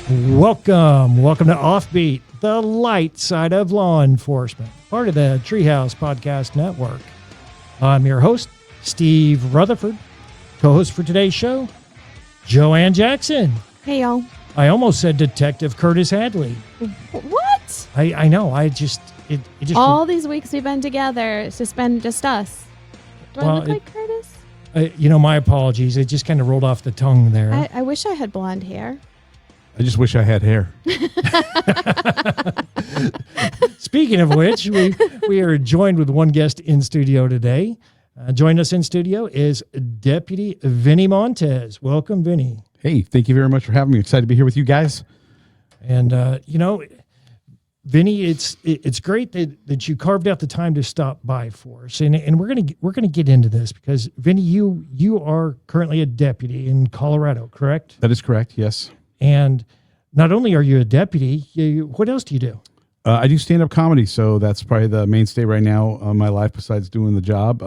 Welcome to Offbeat, the light side of law enforcement, part of the Treehouse Podcast Network. I'm your host, Steve Rutherford. Co-host for today's show, Joann Jackson. Hey, y'all. I almost said Detective Curtis Hadley. What? I know. It just all these weeks we've been together, it's just been just us. Do I look like Curtis? My apologies. It just kind of rolled off the tongue there. I wish I had blonde hair. I just wish I had hair. Speaking of which, we are joined with one guest in studio today. Joining us in studio is Deputy VINNIE MONTEZ. Welcome, VINNIE. Hey, thank you very much for having me. Excited to be here with you guys. And, VINNIE, it's great that you carved out the time to stop by for us. And we're gonna get into this because, VINNIE, you are currently a deputy in Colorado, correct? That is correct, yes. And not only are you a deputy, what else do you do? I do stand-up comedy, so that's probably the mainstay right now of my life besides doing the job.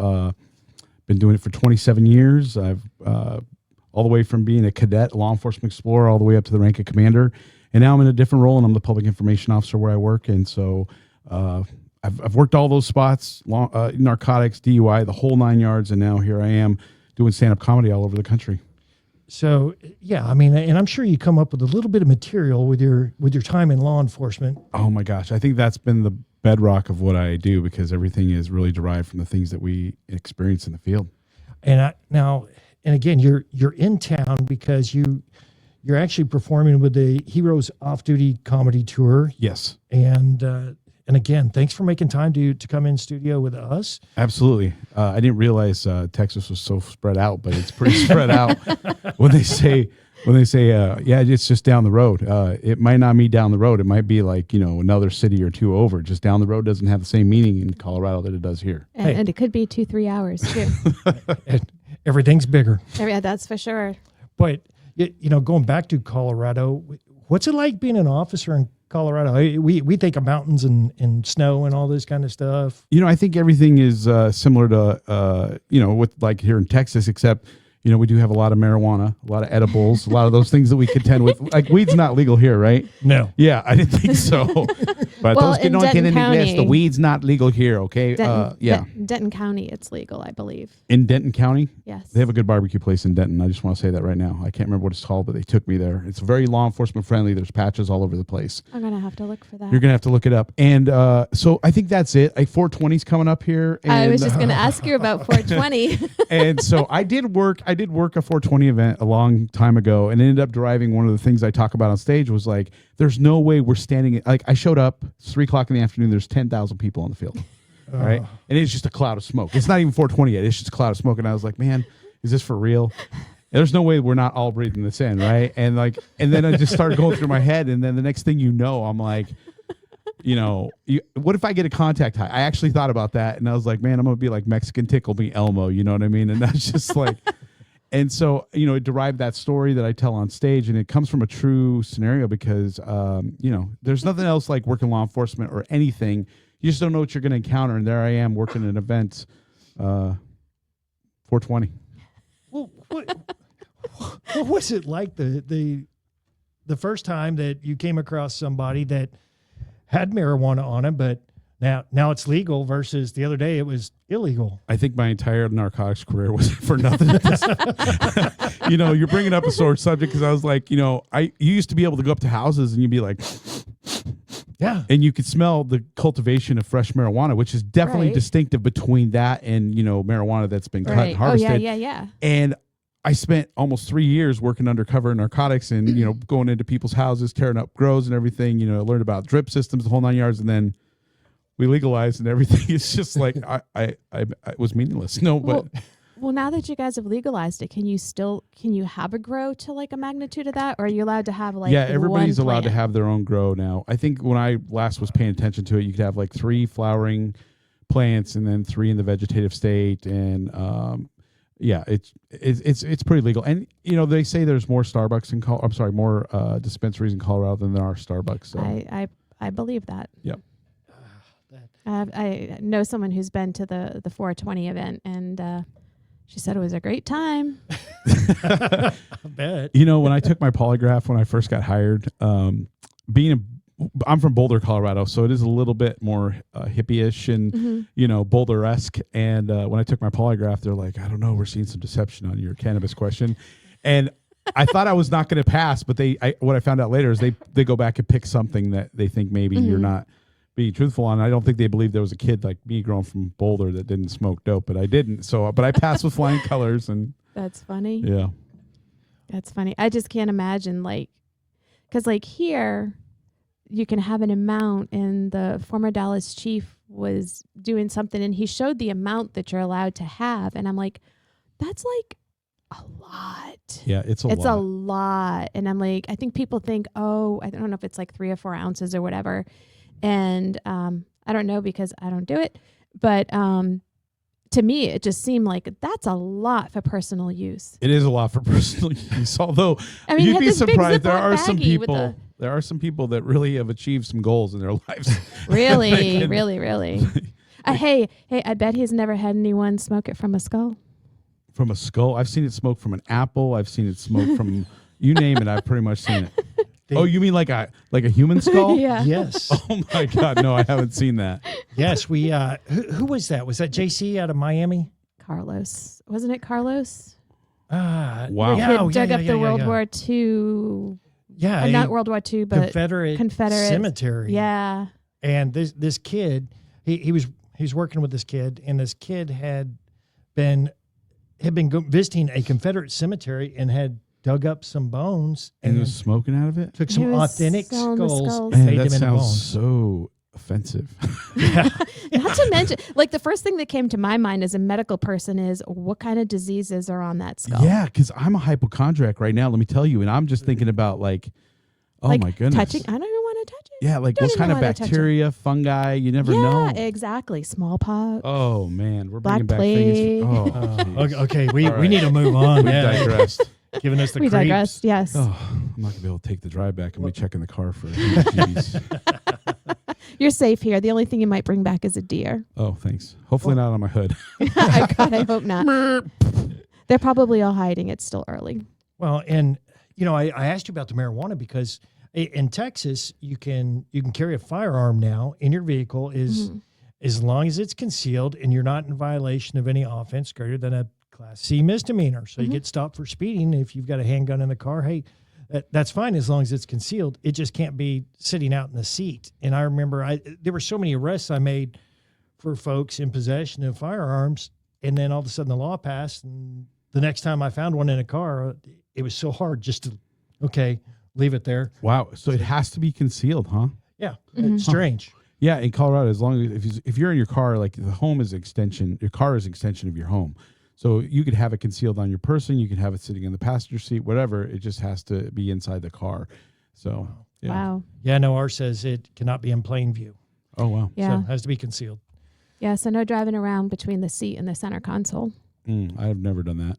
Been doing it for 27 years. I've all the way from being a cadet, law enforcement explorer, all the way up to the rank of commander. And now I'm in a different role, and I'm the public information officer where I work. And so I've worked all those spots, narcotics, DUI, the whole 9 yards, and now here I am doing stand-up comedy all over the country. So, yeah, and I'm sure you come up with a little bit of material with your time in law enforcement. Oh my gosh. I think that's been the bedrock of what I do because everything is really derived from the things that we experience in the field. And again, you're in town because you're actually performing with the Heroes Off-Duty Comedy Tour. Yes. And again, thanks for making time to come in studio with us. Absolutely. I didn't realize Texas was so spread out, but it's pretty spread out. When they say, yeah, it's just down the road. It might not be down the road. It might be like, another city or two over. Just down the road doesn't have the same meaning in Colorado that it does here. And it could be 2-3 hours too. Everything's bigger. Yeah, that's for sure. But, going back to Colorado, what's it like being an officer in Colorado? We think of mountains and snow and all this kind of stuff. I think everything is similar to, with like here in Texas, except, we do have a lot of marijuana, a lot of edibles, a lot of those things that we contend with. Like weed's not legal here, right? No. Yeah, I didn't think so. But well, in Denton County, the weed's not legal here, okay? Denton County, it's legal, I believe. In Denton County? Yes. They have a good barbecue place in Denton. I just want to say that right now. I can't remember what it's called, but they took me there. It's very law enforcement friendly. There's patches all over the place. I'm going to have to look for that. You're going to have to look it up. And so I think that's it. 420's coming up here. And, I was just going to ask you about 420. And so I did work a 420 event a long time ago and ended up driving. One of the things I talk about on stage was like, there's no way we're standing. Like I showed up, it's 3:00 in the afternoon. There's 10,000 people on the field. All right. And it's just a cloud of smoke. It's not even 420 yet. It's just a cloud of smoke. And I was like, man, is this for real? There's no way we're not all breathing this in. Right. And then I just started going through my head. And then the next thing I'm like, what if I get a contact high? I actually thought about that. And I was like, man, I'm going to be like Mexican Tickle Me Elmo. You know what I mean? And that's just like, and so, it derived that story that I tell on stage, and it comes from a true scenario because, there's nothing else like working law enforcement or anything. You just don't know what you're going to encounter. And there I am working an event, 420. Well, what was it like the first time that you came across somebody that had marijuana on him, but now it's legal versus the other day it was illegal? I think my entire narcotics career was for nothing. You're bringing up a sore subject because I was like, you used to be able to go up to houses and you'd be like, yeah, and you could smell the cultivation of fresh marijuana, which is definitely distinctive between that and marijuana that's been cut and harvested. Oh yeah. And I spent almost 3 years working undercover in narcotics and going into people's houses, tearing up grows and everything. Learned about drip systems, the whole 9 yards, and then we legalized and everything. It's just like I it was meaningless. No, but well, now that you guys have legalized it, can you have a grow to like a magnitude of that, or are you allowed to have like everybody's allowed to plant? have their own grow now. I think when I last was paying attention to it, you could have like 3 flowering plants and then 3 in the vegetative state, and it's pretty legal. And they say there's more Starbucks in more dispensaries in Colorado than there are Starbucks. So. I believe that. Yep. I know someone who's been to the 420 event, and She said it was a great time. I bet. You know, when I took my polygraph when I first got hired, I'm from Boulder, Colorado, so it is a little bit more hippie-ish and you know, Boulder-esque. And when I took my polygraph, they're like, I don't know, we're seeing some deception on your cannabis question, and I thought I was not going to pass. But what I found out later is they go back and pick something that they think maybe you're not being truthful on. I don't think they believe there was a kid like me growing from Boulder that didn't smoke dope, but I didn't. So, but I passed with flying colors, and That's funny. yeah. That's funny. I just can't imagine, like, because like here, you can have an amount, and the former Dallas chief was doing something, and he showed the amount that you're allowed to have, and I'm like, that's like a lot. Yeah, it's a a lot. And I'm like, I think people think, oh, I don't know if it's like 3 or 4 ounces or whatever. And I don't know because I don't do it. But to me, it just seemed like that's a lot for personal use. It is a lot for personal use. Although I mean, you'd be this big surprised, there Ziploc are some baggie with people. There are some people that really have achieved some goals in their lives. Really, really. Hey, I bet he's never had anyone smoke it from a skull. From a skull, I've seen it smoke from an apple. I've seen it smoke from you name it. I've pretty much seen it. Oh, you mean like a human skull? Yeah. Yes. Oh my God, no, I haven't seen that. Yes, we who was that? Was that JC out of Miami? Carlos. Wasn't it Carlos? Wow. Yeah, Who dug up the World yeah. War II. Yeah, Not World War II, but Confederate cemetery. Yeah. And this kid, he was working with this kid, and this kid had been visiting a Confederate cemetery and had dug up some bones And he and was smoking out of it? took He some was authentic selling the skulls skulls. and Man, made that them into sounds bones. so offensive. Not to mention, like the first thing that came to my mind as a medical person is what kind of diseases are on that skull? Yeah, because I'm a hypochondriac right now, let me tell you. And I'm just thinking about like, oh Like my goodness. touching. I don't even want to touch it. Yeah, like Don't what even kind of wanna touch it. bacteria, fungi, you never Yeah, know. exactly. Smallpox. Oh man, we're Black bringing back plague. things. Oh, jeez. Okay, we All right. need to move on. We Yeah. digressed. Giving us the We creeps. digress. Yes. Oh, I'm not gonna be able to take the drive back. I'm gonna be checking the car for heebie-jeebies. You're safe here. The only thing you might bring back is a deer. Oh, thanks. Hopefully not on my hood. God, I hope not. They're probably all hiding. It's still early. Well, and I asked you about the marijuana because in Texas you can carry a firearm now in your vehicle as long as it's concealed and you're not in violation of any offense greater than a Class C misdemeanor. So you get stopped for speeding if you've got a handgun in the car. Hey, that's fine as long as it's concealed. It just can't be sitting out in the seat. And I remember there were so many arrests I made for folks in possession of firearms, and then all of a sudden the law passed, and the next time I found one in a car, it was so hard just to, leave it there. Wow. So it has to be concealed, huh? Yeah, it's strange. Yeah, in Colorado, as long as if you're in your car, like the home is extension, your car is extension of your home. So you could have it concealed on your person, you can have it sitting in the passenger seat, whatever. It just has to be inside the car. So yeah. Wow. Yeah, no, ours says it cannot be in plain view. Oh wow. Yeah. So it has to be concealed. Yeah. So no driving around between the seat and the center console. I have never done that.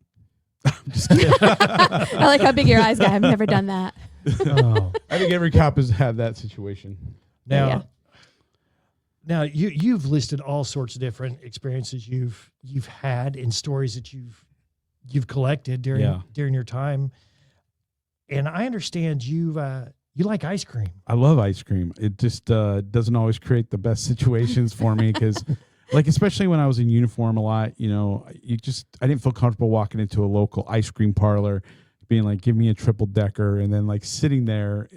I like how big your eyes got. I've never done that. Oh. I think every cop has had that situation. Now, Yeah. now you've listed all sorts of different experiences you've had and stories that you've collected during your time. And I understand you like ice cream. I love ice cream. It just doesn't always create the best situations for me because, like, especially when I was in uniform a lot, I didn't feel comfortable walking into a local ice cream parlor, being like, give me a triple decker, and then like sitting there.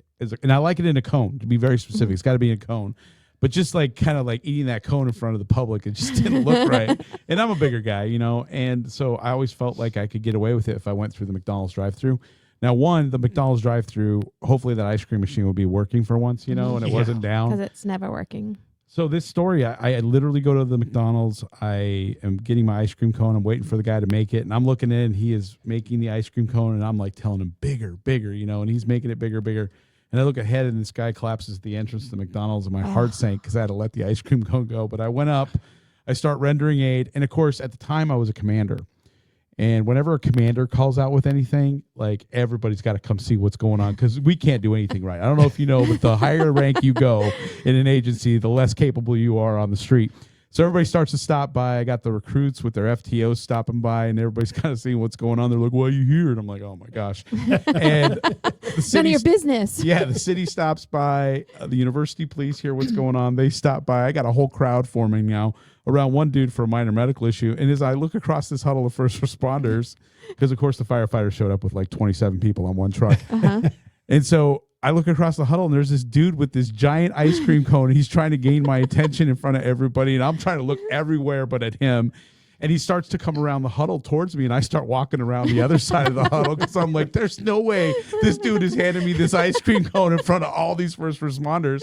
And I like it in a cone, to be very specific. It's got to be in a cone. But just like kind of like eating that cone in front of the public, it just didn't look right. And I'm a bigger guy, and so I always felt like I could get away with it if I went through the McDonald's drive-thru. Now, the McDonald's drive-thru, hopefully that ice cream machine will be working for once, and it wasn't down. Because it's never working. So this story, I literally go to the McDonald's. I am getting my ice cream cone. I'm waiting for the guy to make it, and I'm looking in. He is making the ice cream cone, and I'm like telling him bigger, and he's making it bigger, bigger. And I look ahead, and this guy collapses at the entrance to the McDonald's, and my heart sank because I had to let the ice cream cone go. But I went up, I start rendering aid, and of course, at the time, I was a commander. And whenever a commander calls out with anything, like everybody's got to come see what's going on because we can't do anything right. I don't know if you know, but the higher rank you go in an agency, the less capable you are on the street. So everybody starts to stop by. I got the recruits with their FTOs stopping by, and everybody's kind of seeing what's going on. They're like, "Why are you here?" And I'm like, "Oh my gosh!" And the None of your business. Yeah, the city stops by. The university police hear what's going on. They stop by. I got a whole crowd forming now around one dude for a minor medical issue. And as I look across this huddle of first responders, because of course the firefighters showed up with like 27 people on one truck, and so I look across the huddle and there's this dude with this giant ice cream cone. He's trying to gain my attention in front of everybody, and I'm trying to look everywhere but at him. And he starts to come around the huddle towards me, and I start walking around the other side of the huddle because I'm like, there's no way this dude is handing me this ice cream cone in front of all these first responders.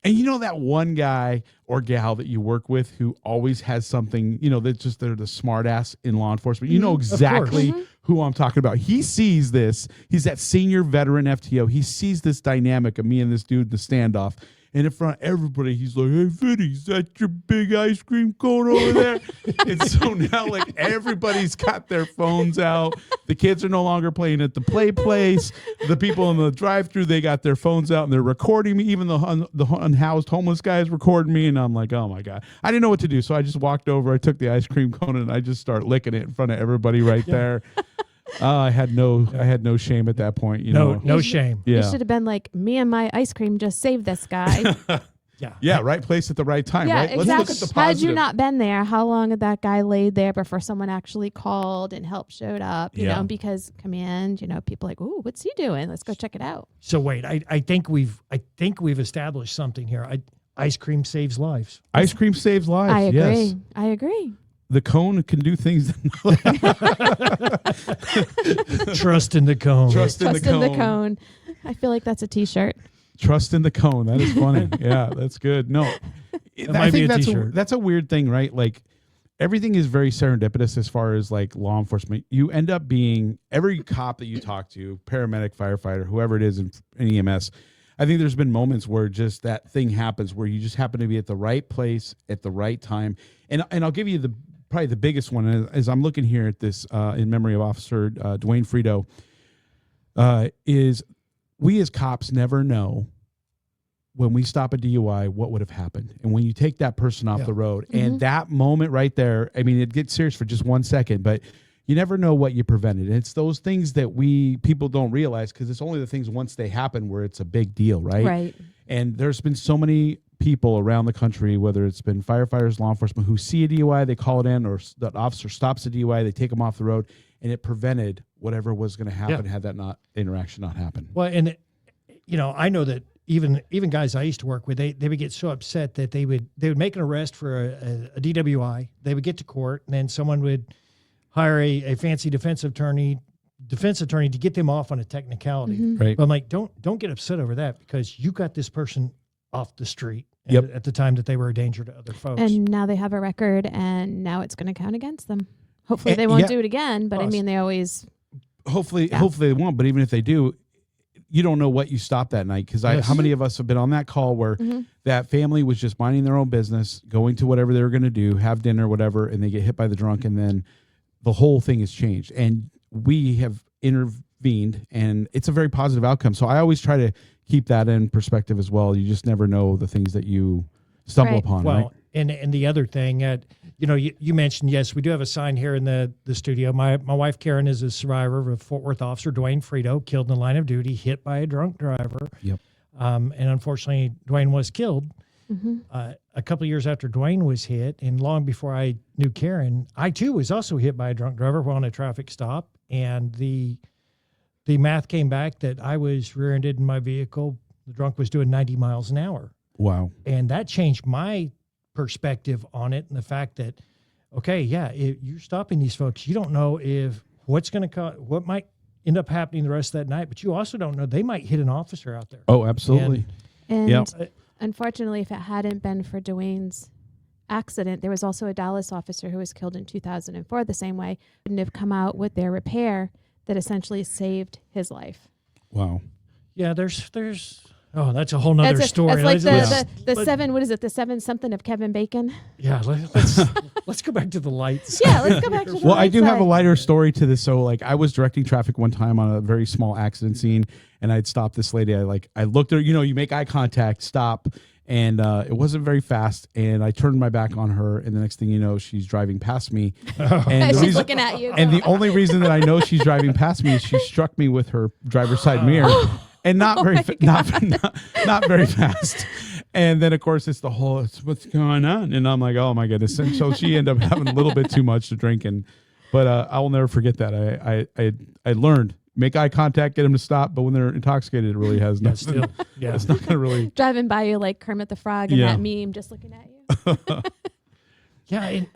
And you know that one guy or gal that you work with who always has something, you know, they're the smart ass in law enforcement. You know exactly who I'm talking about. He sees this. He's that senior veteran FTO. He sees this dynamic of me and this dude, the standoff. And in front of everybody, he's like, "Hey, Vinny, is that your big ice cream cone over there?" And so now, like, everybody's got their phones out. The kids are no longer playing at the play place. The people in the drive-thru, they got their phones out, and they're recording me. Even the unhoused homeless guy is recording me. And I'm like, oh, my God. I didn't know what to do, so I just walked over. I took the ice cream cone, and I just start licking it in front of everybody right there. I had no shame at that point. No shame. Yeah. You should have been like, me and my ice cream just saved this guy. Yeah, right place at the right time, yeah, right? exactly. Let's look at the positive. Had you not been there, how long had that guy laid there before someone actually called and help showed up? You know, because command, people are like, "Ooh, what's he doing? Let's go check it out." So wait, I think we've established something here. Ice cream saves lives. Ice cream saves lives. I agree. Yes. I agree. The cone can do things. Trust in the cone. Trust in the cone. I feel like that's a T-shirt. Trust in the cone. That is funny. Yeah, that's good. No, I think that's a weird thing, right? Like everything is very serendipitous as far as like law enforcement. You end up being every cop that you talk to, paramedic, firefighter, whoever it is in EMS. I think there's been moments where just that thing happens where you just happen to be at the right place at the right time. And I'll give you probably the biggest one as I'm looking here at this in memory of Officer Joann Frito, is we as cops never know when we stop a DUI what would have happened. And when you take that person off the road and that moment right there, I mean, it gets serious for just 1 second, but you never know what you prevented. And it's those things that people don't realize because it's only the things once they happen where it's a big deal, right? Right. And there's been so many people around the country, whether it's been firefighters, law enforcement, who see a DUI, they call it in, or the officer stops a DUI, they take them off the road, and it prevented whatever was going to happen had that interaction not happen. Well, and I know that even guys I used to work with, they would get so upset that they would make an arrest for a DWI. They would get to court, and then someone would hire a fancy defense attorney to get them off on a technicality. Right. But I'm like, don't get upset over that because you got this person off the street at the time that they were a danger to other folks. And now they have a record, and now it's going to count against them. Hopefully they won't do it again, but I mean, they always... Hopefully they won't, but even if they do, you don't know what you stopped that night because how many of us have been on that call where that family was just minding their own business, going to whatever they were going to do, have dinner, whatever, and they get hit by the drunk, and then the whole thing has changed. And we have intervened, and it's a very positive outcome. So I always try to keep that in perspective as well. You just never know the things that you stumble upon. Well, right? and the other thing, you mentioned, yes, we do have a sign here in the studio. My wife, Karen, is a survivor of a Fort Worth officer, Joann Frito, killed in the line of duty, hit by a drunk driver. Yep. And unfortunately, Joann was killed. A couple of years after Joann was hit, and long before I knew Karen, I too was also hit by a drunk driver while on a traffic stop. And the math came back that I was rear-ended in my vehicle. The drunk was doing 90 miles an hour. Wow. And that changed my perspective on it, and the fact that, you're stopping these folks. You don't know what might end up happening the rest of that night, but you also don't know, they might hit an officer out there. Oh, absolutely. And unfortunately, if it hadn't been for Joann's accident, there was also a Dallas officer who was killed in 2004 the same way. Wouldn't have come out with their repair that essentially saved his life. Wow. Yeah, there's that's a whole nother story. It's like the seven, what is it? The 7 something of Kevin Bacon. Yeah, let's go back to the lights. Yeah, let's go back to the lights. Well, I do have a lighter story to this. So like I was directing traffic one time on a very small accident scene, and I'd stopped this lady. I looked at her, you make eye contact, stop. And it wasn't very fast. And I turned my back on her. And the next thing you know, she's driving past me. And She's looking at you. And the only reason that I know she's driving past me is she struck me with her driver's side mirror. And not very not very fast. And then, of course, it's what's going on? And I'm like, oh, my goodness. And so she ended up having a little bit too much to drink. But I will never forget that. I learned, make eye contact, get them to stop. But when they're intoxicated, it really has nothing. It's not going to really. Driving by you like Kermit the Frog and that meme, just looking at you. Yeah. And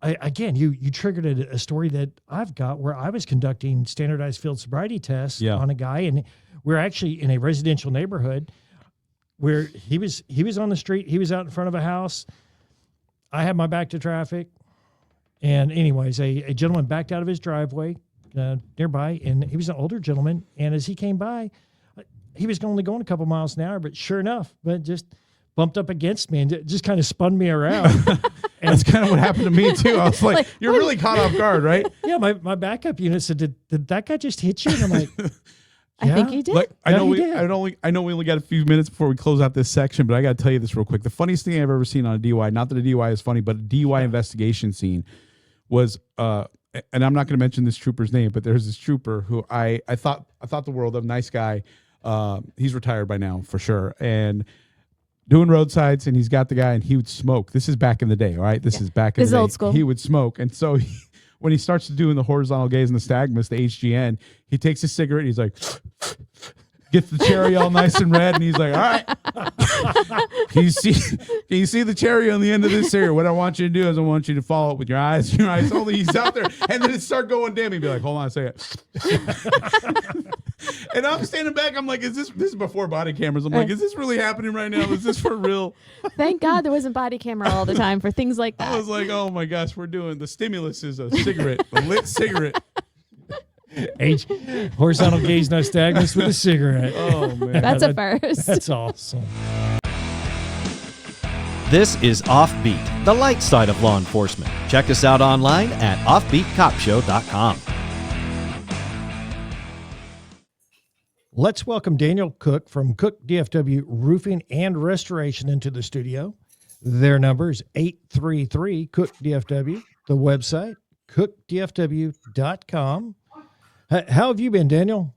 again, you triggered a story that I've got where I was conducting standardized field sobriety tests on a guy. And we're actually in a residential neighborhood where he was on the street. He was out in front of a house. I had my back to traffic. And anyways, a gentleman backed out of his driveway nearby, and he was an older gentleman. And as he came by, he was only going a couple miles an hour, but sure enough, but just bumped up against me and just kind of spun me around. And that's kind of what happened to me too. I was like you're really caught off guard, right? Yeah, my backup unit said, did that guy just hit you? And I'm like, I think he did. Like, I know we only got a few minutes before we close out this section, but I got to tell you this real quick. The funniest thing I've ever seen on a DUI, not that a DUI is funny, but a DUI investigation scene was, and I'm not going to mention this trooper's name, but there's this trooper who I thought the world of, nice guy. He's retired by now for sure, and doing roadsides, and he's got the guy, and he would smoke. This is back in the day, all right? This is back in the day. Old school. He would smoke, and so when he starts doing the horizontal gaze and the nystagmus, the HGN, he takes his cigarette, and he's like, gets the cherry all nice and red, and he's like, all right. Can you see the cherry on the end of this cigarette? What I want you to do is I want you to follow it with your eyes only. He's out there, and then it start going dim. He'd be like, hold on a second. And I'm standing back. I'm like, this is before body cameras. I'm like, is this really happening right now? Is this for real? Thank God there wasn't body camera all the time for things like that. I was like, oh my gosh, we're doing the stimulus is a cigarette, a lit cigarette. Horizontal gaze nystagmus with a cigarette. Oh man, That's a first. That's awesome. This is Offbeat, the light side of law enforcement. Check us out online at offbeatcopshow.com. Let's welcome Daniel Cook from Cook DFW Roofing and Restoration into the studio. Their number is 833-COOK-DFW. The website, cookdfw.com. How have you been, Daniel?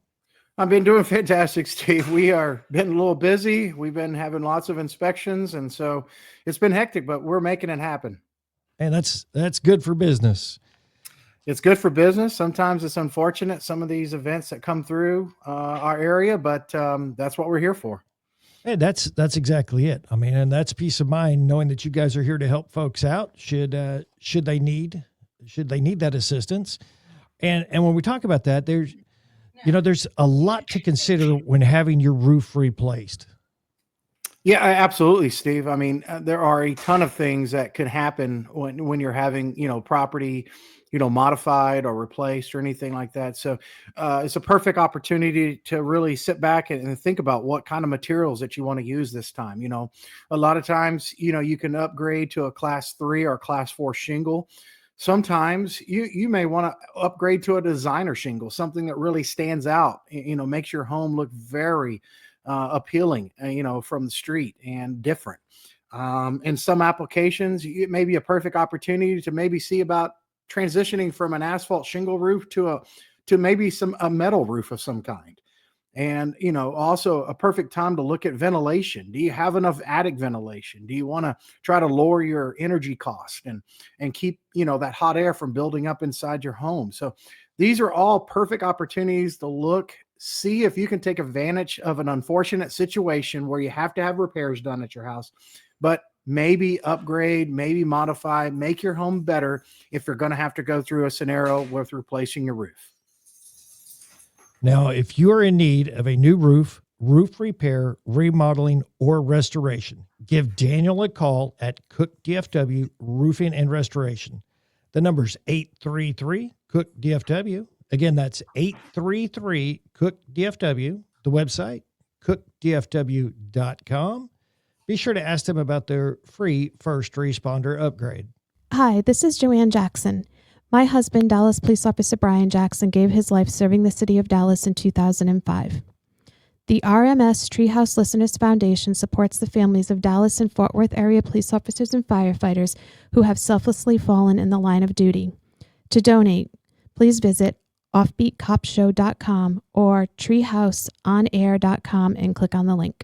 I've been doing fantastic, Steve. We are been a little busy. We've been having lots of inspections, and so it's been hectic, but we're making it happen. And that's good for business. It's good for business. Sometimes it's unfortunate, some of these events that come through our area, but that's what we're here for. Hey, that's exactly it. I mean, and that's peace of mind knowing that you guys are here to help folks out should they need that assistance. And when we talk about that, there's a lot to consider when having your roof replaced. Yeah, absolutely, Steve. I mean, there are a ton of things that could happen when you're having, property, modified or replaced or anything like that. So it's a perfect opportunity to really sit back and think about what kind of materials that you want to use this time. A lot of times, you can upgrade to a class 3 or class 4 shingle. Sometimes you may want to upgrade to a designer shingle, something that really stands out, makes your home look very appealing, from the street and different. In some applications, it may be a perfect opportunity to maybe see about transitioning from an asphalt shingle roof to maybe a metal roof of some kind. And, also a perfect time to look at ventilation. Do you have enough attic ventilation? Do you want to try to lower your energy cost and keep, that hot air from building up inside your home? So these are all perfect opportunities to look, see if you can take advantage of an unfortunate situation where you have to have repairs done at your house, but maybe upgrade, maybe modify, make your home better if you're going to have to go through a scenario with replacing your roof. Now, if you are in need of a new roof repair, remodeling, or restoration, give Daniel a call at Cook DFW Roofing and Restoration. The number is 833-COOK-DFW. Again, that's 833-COOK-DFW. The website, cookdfw.com. Be sure to ask them about their free first responder upgrade. Hi, this is Joann Jackson. My husband, Dallas Police Officer Brian Jackson, gave his life serving the city of Dallas in 2005. The RMS Treehouse Listeners Foundation supports the families of Dallas and Fort Worth area police officers and firefighters who have selflessly fallen in the line of duty. To donate, please visit offbeatcopshow.com or treehouseonair.com and click on the link.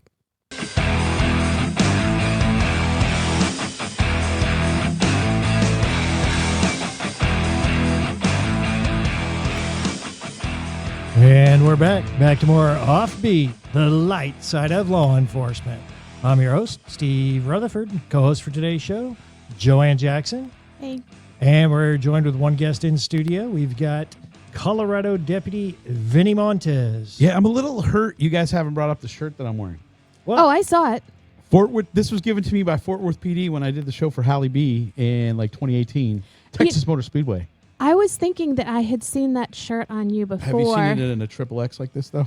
And we're back to more Offbeat, the light side of law enforcement. I'm your host, Steve Rutherford, co-host for today's show, Joann Jackson. Hey. And we're joined with one guest in studio. We've got Colorado Deputy VINNIE MONTEZ. Yeah, I'm a little hurt you guys haven't brought up the shirt that I'm wearing. Well, I saw it. Fort Worth. This was given to me by Fort Worth PD when I did the show for Hallie B in like 2018, Texas Motor Speedway. I was thinking that I had seen that shirt on you before. Have you seen it in a XXX like this though?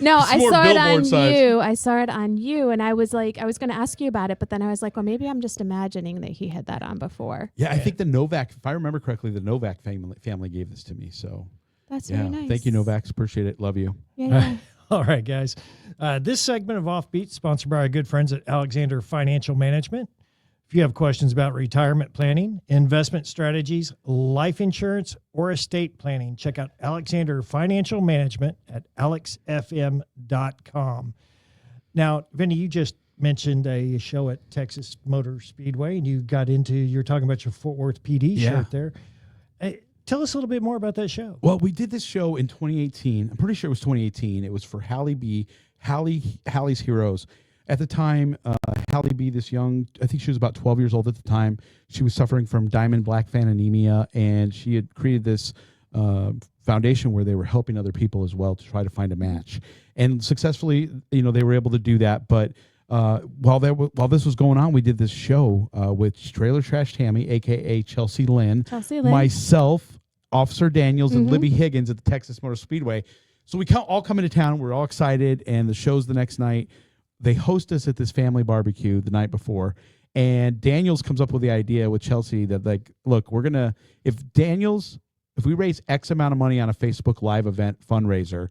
No, I more saw it on billboard size. you. I saw it on you, and I was like, I was going to ask you about it, but then I was like, well, maybe I'm just imagining that he had that on before. Yeah, I think the Novak, if I remember correctly, the Novak family gave this to me. So That's yeah, very nice. thank you, Novaks. Appreciate it. Love you. Yeah. all right, guys. This segment of Offbeat is sponsored by our good friends at Alexander Financial Management. If you have questions about retirement planning, investment strategies, life insurance, or estate planning, check out Alexander Financial Management at alexfm.com. Now, VINNIE, you just mentioned a show at Texas Motor Speedway, and you're talking about your Fort Worth PD shirt there. Tell us a little bit more about that show. Well, we did this show in 2018. I'm pretty sure it was 2018. It was for Hallie B, Hallie's Heroes. At the time, Hallie B, this young, I think she was about 12 years old at the time. She was suffering from diamond black fan anemia, and she had created this foundation where they were helping other people as well to try to find a match. And successfully, they were able to do that. But while this was going on, we did this show with Trailer Trash Tammy, a.k.a. Chelsea Lynn, myself, Officer Daniels, and Libby Higgins at the Texas Motor Speedway. So we all come into town. We're all excited, and the show's the next night. They host us at this family barbecue the night before, and Daniels comes up with the idea with Chelsea that, like, look, if we raise X amount of money on a Facebook Live event fundraiser,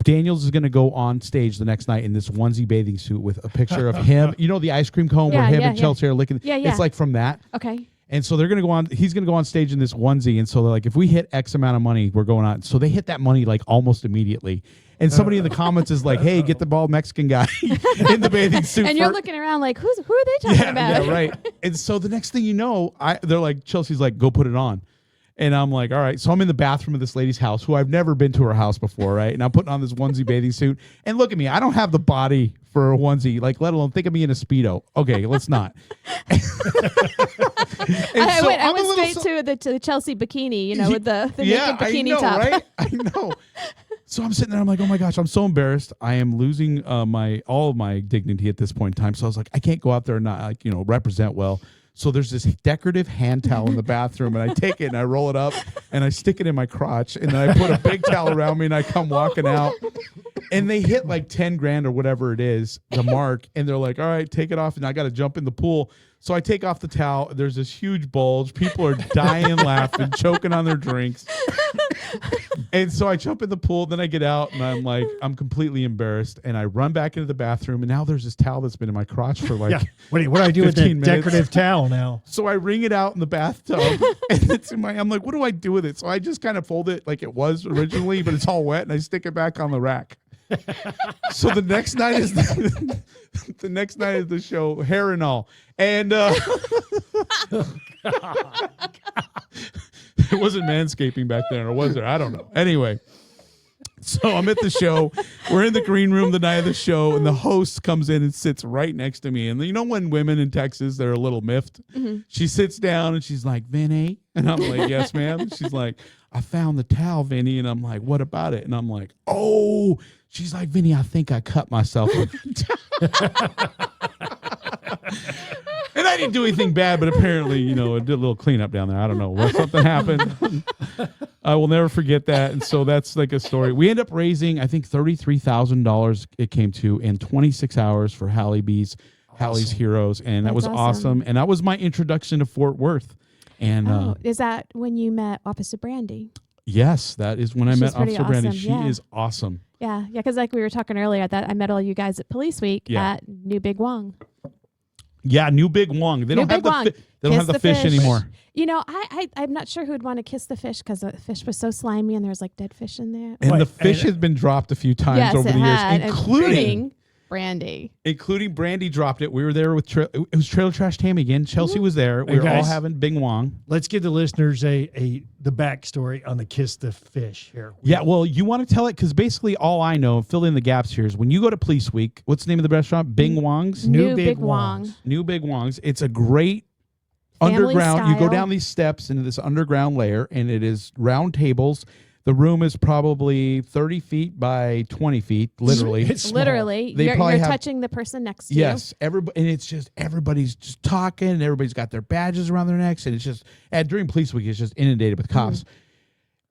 Daniels is going to go on stage the next night in this onesie bathing suit with a picture of him, the ice cream cone where him and Chelsea are licking. Yeah. It's like from that. Okay. And so they're going to go on, he's going to go on stage in this onesie. And so they're like, if we hit X amount of money, we're going on. So they hit that money like almost immediately. And somebody in the comments is like, hey, get the bald Mexican guy in the bathing suit. And you're looking around like, who are they talking about? Yeah, right. And so the next thing you know, they're like, Chelsea's like, go put it on. And I'm like, all right. So I'm in the bathroom of this lady's house, who I've never been to her house before, right? And I'm putting on this onesie bathing suit. And look at me. I don't have the body for a onesie, like, let alone think of me in a Speedo. Okay, let's not. I went straight to the Chelsea bikini, with the naked bikini top. Right? I know. So I'm sitting there. I'm like, oh my gosh, I'm so embarrassed. I am losing all of my dignity at this point in time. So I was like, I can't go out there and not represent well. So there's this decorative hand towel in the bathroom, and I take it and I roll it up and I stick it in my crotch, and then I put a big towel around me and I come walking out. And they hit like 10 grand or whatever it is, the mark, and they're like, all right, take it off, and I got to jump in the pool. So I take off the towel. There's this huge bulge. People are dying laughing, choking on their drinks. And so I jump in the pool. Then I get out, and I'm like, I'm completely embarrassed. And I run back into the bathroom, and now there's this towel that's been in my crotch for like What do I do with that 15 minutes. decorative towel now? So I wring it out in the bathtub, and it's in I'm like, what do I do with it? So I just kind of fold it like it was originally, but it's all wet, and I stick it back on the rack. So the next night is the show, hair and all, and it wasn't manscaping back then, or was there? I don't know. Anyway, so I'm at the show. We're in the green room the night of the show, and the host comes in and sits right next to me. And when women in Texas, they're a little miffed. She sits down and she's like, VINNIE, and I'm like, yes, ma'am. She's like, I found the towel, VINNIE, and I'm like, what about it? And I'm like, oh. She's like, VINNIE, I think I cut myself. And I didn't do anything bad, but apparently, I did a little cleanup down there. I don't know. Something happened. I will never forget that. And so that's like a story. We end up raising, I think, $33,000 it came to in 26 hours for Hallie's Heroes. And that was awesome. And that was my introduction to Fort Worth. And is that when you met Officer Brandy? Yes, that is when I met Officer Brandy. Awesome. She is awesome. Yeah, because like we were talking earlier, that I met all you guys at Police Week at New Big Wong. Yeah, New Big Wong. They New don't have Big Wong. they don't have the fish anymore. You know, I'm not sure who would want to kiss the fish because the fish was so slimy and there's like dead fish in there. And the fish has been dropped a few times over the years, including Brandy. Including Brandy dropped it. We were there with it was Trailer Trash Tammy again. Chelsea was there. We were all having Bing Wong. Let's give the listeners the backstory on the Kiss the Fish here. Yeah, well, you want to tell it because basically all I know, fill in the gaps here, is when you go to Police Week, what's the name of the restaurant? Bing Wong's? New Big Wong. New Big Wong's. It's a great Family underground. style. You go down these steps into this underground layer, and it is round tables. The room is probably 30 feet by 20 feet, literally. It's small. Literally. They You're probably have- touching the person next to you. Yes, everybody, and it's just everybody's just talking, and everybody's got their badges around their necks, and it's just during Police Week, it's just inundated with cops.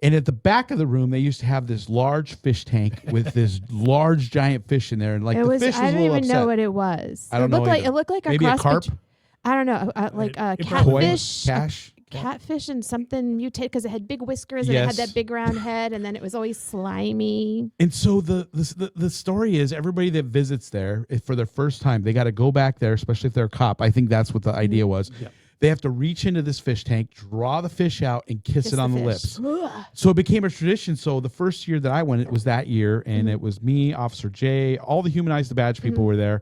And at the back of the room, they used to have this large fish tank with this large giant fish in there, and like It the was, fish was I a don't little even upset. know what it was. I don't know either. It looked like Maybe a a cross carp? I don't know, like a Koi? catfish. Catfish and something mutated because it had big whiskers and it had that big round head, and then it was always slimy. And so the story is everybody that visits there for their first time, they got to go back there, especially if they're a cop. I think that's what the idea was. Yep. They have to reach into this fish tank, draw the fish out, and kiss it on the fish. lips. So it became a tradition. So the first year that I went, it was that year, and it was me, Officer Jay, all the Humanize the Badge people were there.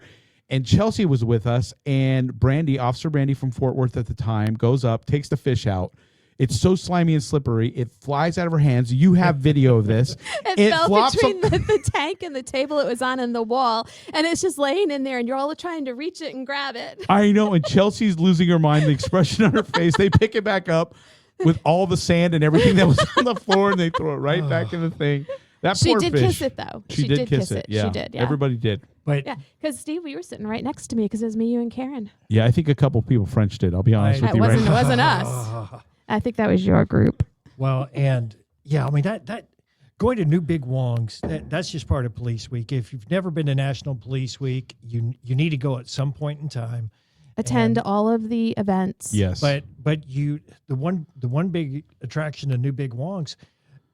And Chelsea was with us, and Brandy, Officer Brandy from Fort Worth at the time, goes up, takes the fish out. It's so slimy and slippery. It flies out of her hands. You have video of this. It fell between the tank and the table it was on and the wall, and it's just laying in there, and you're all trying to reach it and grab it. I know, and Chelsea's losing her mind, the expression on her face. They pick it back up with all the sand and everything that was on the floor, and they throw it right back in the thing. That She poor did fish. kiss it, though. She did kiss it. Yeah. She did, yeah. Everybody did. But Yeah, because Steve, you were sitting right next to me because it was me, you, and Karen. Yeah, I think a couple people Frenched it. I'll be honest with It you right now. wasn't us. I think that was your group. well, and yeah, I mean that going to New Big Wong's, that's just part of Police Week. If you've never been to National Police Week, you need to go at some point in time. Attend And- all of the events. Yes. But the one big attraction to New Big Wong's,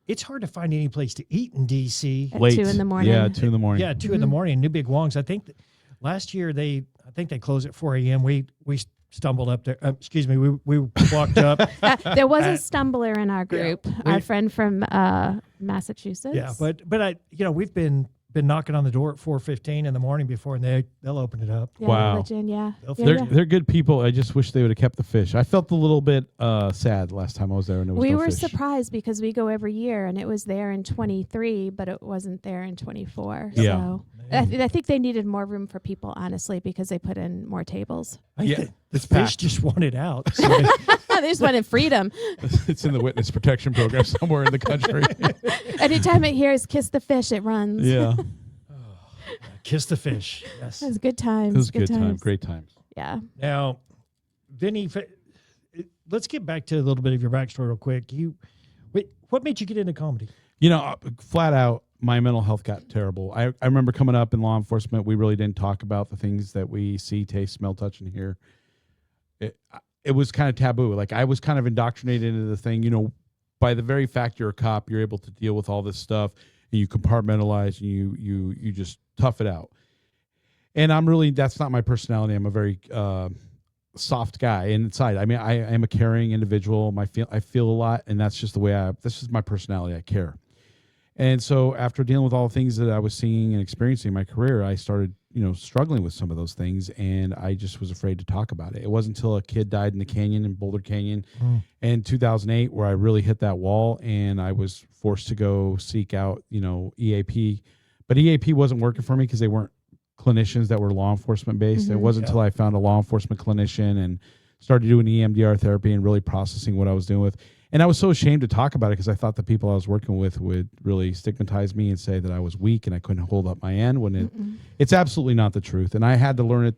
it's hard to find any place to eat in DC. At Late. 2 in the morning. Yeah, 2 in the morning. Yeah, 2 in the morning. New Big Wong's. I think last year I think they closed at 4 a.m. We stumbled up there. Excuse me. We walked up. There was a stumbler in our group. Our friend from Massachusetts. Yeah, but we've been knocking on the door at 4:15 in the morning before, and they'll open it up. Yeah, Wow. religion, yeah. They're good people. I just wish they would have kept the fish. I felt a little bit sad last time I was there, and there was We no were fish. surprised because we go every year, and it was there in 23, but it wasn't there in 24. Yeah. So I think they needed more room for people, honestly, because they put in more tables. The it's fish packed. just wanted out. So They just wanted freedom. It's in the witness protection program somewhere in the country. Anytime it hears "kiss the fish," it runs. Yeah, kiss the fish. Yes. It was good times. it was a good time. times. Great times. Yeah. Now, Vinny, let's get back to a little bit of your backstory real quick. What made you get into comedy? Flat out, my mental health got terrible. I remember coming up in law enforcement, we really didn't talk about the things that we see, taste, smell, touch, and hear. It was kind of taboo. Like I was kind of indoctrinated into the thing, by the very fact you're a cop, you're able to deal with all this stuff and you compartmentalize and you just tough it out. And that's not my personality. I'm a very soft guy inside. I mean, I am a caring individual. I feel a lot, and that's just the way this is my personality. I care. And so after dealing with all the things that I was seeing and experiencing in my career, I started, struggling with some of those things, and I just was afraid to talk about it. It wasn't until a kid died in the canyon, in Boulder Canyon, in 2008, where I really hit that wall, and I was forced to go seek out, EAP. But EAP wasn't working for me because they weren't clinicians that were law enforcement based. It wasn't until I found a law enforcement clinician and started doing EMDR therapy and really processing what I was doing with. And I was so ashamed to talk about it because I thought the people I was working with would really stigmatize me and say that I was weak and I couldn't hold up my end when it's absolutely not the truth. And I had to learn it,